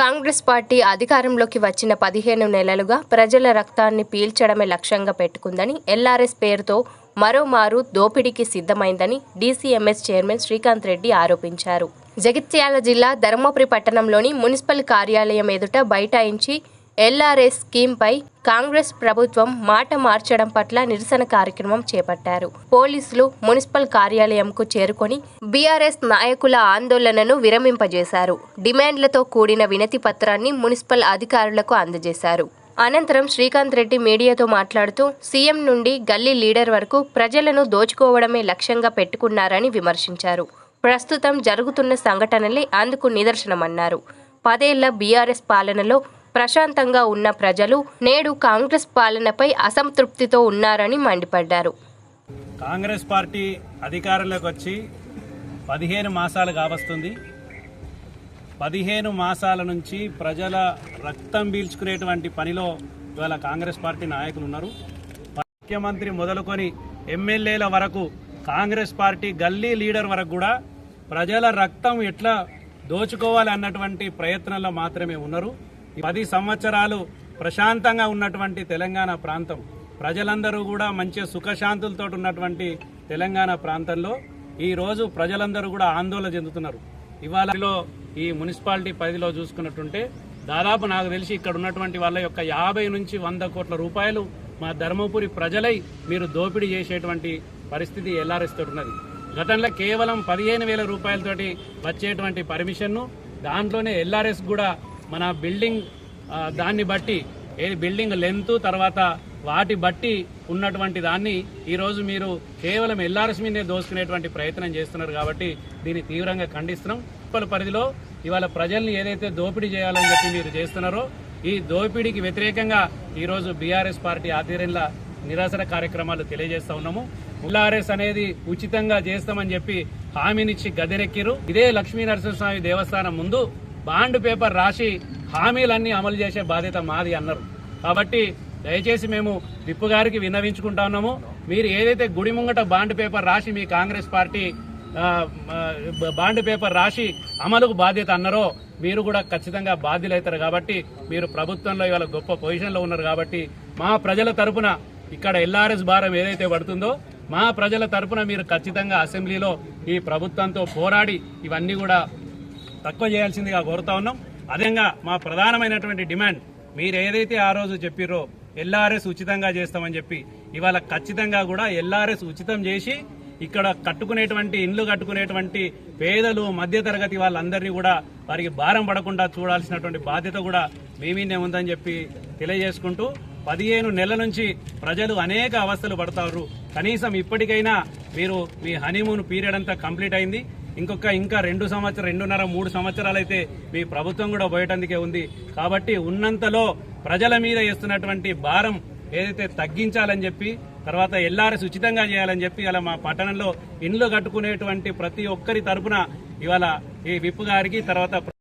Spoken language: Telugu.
కాంగ్రెస్ పార్టీ అధికారంలోకి వచ్చిన 15 నెలలుగా ప్రజల రక్తాన్ని పీల్చడమే లక్ష్యంగా పెట్టుకుందని, ఎల్ఆర్ఎస్ పేరుతో మరోమారు దోపిడీకి సిద్ధమైందని డీసీఎంఎస్ చైర్మన్ శ్రీకాంత్ రెడ్డి ఆరోపించారు. జగిత్యాల జిల్లా ధర్మపురి పట్టణంలోని మున్సిపల్ కార్యాలయం ఎదుట బైఠాయించి ఎల్ఆర్ఎస్ స్కీమ్పై కాంగ్రెస్ ప్రభుత్వం మాట మార్చడం పట్ల నిరసన కార్యక్రమం చేపట్టారు. పోలీసులు మున్సిపల్ కార్యాలయంకు చేరుకొని బీఆర్ఎస్ నాయకుల ఆందోళనను విరమింపజేశారు. డిమాండ్లతో కూడిన వినతి పత్రాన్ని మున్సిపల్ అధికారులకు అందజేశారు. అనంతరం శ్రీకాంత్ రెడ్డి మీడియాతో మాట్లాడుతూ సీఎం నుండి గల్లీ లీడర్ వరకు ప్రజలను దోచుకోవడమే లక్ష్యంగా పెట్టుకున్నారని విమర్శించారు. ప్రస్తుతం జరుగుతున్న సంఘటనలే అందుకు నిదర్శనమన్నారు. 10 ఏళ్ల బీఆర్ఎస్ పాలనలో ప్రశాంతంగా ఉన్న ప్రజలు నేడు కాంగ్రెస్ పాలనపై అసంతృప్తితో ఉన్నారని మండిపడ్డారు. కాంగ్రెస్ పార్టీ అధికారంలోకి వచ్చి 15 మాసాలు కావస్తుంది. 15 మాసాల నుంచి ప్రజల రక్తం పీల్చుకునేటువంటి పనిలో ఇవాళ కాంగ్రెస్ పార్టీ నాయకులు ఉన్నారు. ముఖ్యమంత్రి మొదలుకొని ఎమ్మెల్యేల వరకు కాంగ్రెస్ పార్టీ గల్లీ లీడర్ వరకు కూడా ప్రజల రక్తం ఎట్లా దోచుకోవాలి అన్నటువంటి ప్రయత్నంలో మాత్రమే ఉన్నారు. 10 సంవత్సరాలు ప్రశాంతంగా ఉన్నటువంటి తెలంగాణ ప్రాంతం, ప్రజలందరూ కూడా మంచి సుఖశాంతులతో ఉన్నటువంటి తెలంగాణ ప్రాంతంలో ఈరోజు ప్రజలందరూ కూడా ఆందోళన చెందుతున్నారు. ఇవాళలో ఈ మున్సిపాలిటీ పరిధిలో చూసుకున్నట్టుంటే దాదాపు నాకు తెలిసి ఇక్కడ ఉన్నటువంటి వాళ్ళ యొక్క 50 నుంచి 100 కోట్ల రూపాయలు మా ధర్మపురి ప్రజలై మీరు దోపిడీ చేసేటువంటి పరిస్థితి ఎల్ఆర్ఎస్ తోటి ఉన్నది. గతంలో కేవలం 15,000 రూపాయలతోటి వచ్చేటువంటి పర్మిషన్ను దాంట్లోనే ఎల్ఆర్ఎస్ కూడా మన బిల్డింగ్ దాన్ని బట్టి ఏది బిల్డింగ్ లెంత్ తర్వాత వాటి బట్టి ఉన్నటువంటి దాన్ని ఈరోజు మీరు కేవలం ఎల్ఆర్ఎస్ మీదే దోసుకునేటువంటి ప్రయత్నం చేస్తున్నారు. కాబట్టి దీన్ని తీవ్రంగా ఖండిస్తున్నాం. పరిధిలో ఇవాళ ప్రజల్ని ఏదైతే దోపిడీ చేయాలని చెప్పి మీరు చేస్తున్నారో ఈ దోపిడీకి వ్యతిరేకంగా ఈరోజు బీఆర్ఎస్ పార్టీ ఆధ్వర్యంలో నిరసన కార్యక్రమాలు తెలియజేస్తా ఉన్నాము. ఎల్ఆర్ఎస్ అనేది ఉచితంగా చేస్తామని చెప్పి హామీనిచ్చి గద్దెనెక్కిరు. ఇదే లక్ష్మీ నరసింహస్వామి దేవస్థానం ముందు బాండ్ పేపర్ రాసి హామీలన్నీ అమలు చేసే బాధ్యత మాది అన్నారు. కాబట్టి దయచేసి మేము విప్పు గారికి విన్నవించుకుంటా ఉన్నాము. మీరు ఏదైతే గుడి ముంగట బాండ్ పేపర్ రాసి మీ కాంగ్రెస్ పార్టీ బాండ్ పేపర్ రాసి అమలుకు బాధ్యత అన్నారో మీరు కూడా ఖచ్చితంగా బాధ్యులవుతారు. కాబట్టి మీరు ప్రభుత్వంలో ఇవాళ గొప్ప పొజిషన్లో ఉన్నారు. కాబట్టి మా ప్రజల తరపున ఇక్కడ ఎల్ఆర్ఎస్ భారం ఏదైతే పడుతుందో మా ప్రజల తరపున మీరు ఖచ్చితంగా అసెంబ్లీలో ఈ ప్రభుత్వంతో పోరాడి ఇవన్నీ కూడా తక్కువ చేయాల్సిందిగా కోరుతా ఉన్నాం. అదేవిధంగా మా ప్రధానమైనటువంటి డిమాండ్ మీరు ఏదైతే ఆ రోజు చెప్పిరో ఎల్ఆర్ఎస్ ఉచితంగా చేస్తామని చెప్పి ఇవాళ ఖచ్చితంగా కూడా ఎల్ఆర్ఎస్ ఉచితం చేసి ఇక్కడ కట్టుకునేటువంటి ఇండ్లు కట్టుకునేటువంటి పేదలు మధ్యతరగతి వాళ్ళందరినీ కూడా వారికి భారం పడకుండా చూడాల్సినటువంటి బాధ్యత కూడా మీ మీదే ఉందని చెప్పి తెలియజేసుకుంటూ 15 నెలల నుంచి ప్రజలు అనేక అవస్థలు పడతారు. కనీసం ఇప్పటికైనా మీరు మీ హనీమూన్ పీరియడ్ అంతా కంప్లీట్ అయింది. ఇంకా 2.5-3 సంవత్సరాలు అయితే మీ ప్రభుత్వం కూడా పోయేటందుకే ఉంది. కాబట్టి ఉన్నంతలో ప్రజల మీద వేస్తున్నటువంటి భారం ఏదైతే తగ్గించాలని చెప్పి తర్వాత ఎల్ఆర్ఎస్ ఉచితంగా చేయాలని చెప్పి ఇలా మా పట్టణంలో ఇండ్లు కట్టుకునేటువంటి ప్రతి ఒక్కరి తరపున ఇవాళ ఈ విప్పు గారికి తర్వాత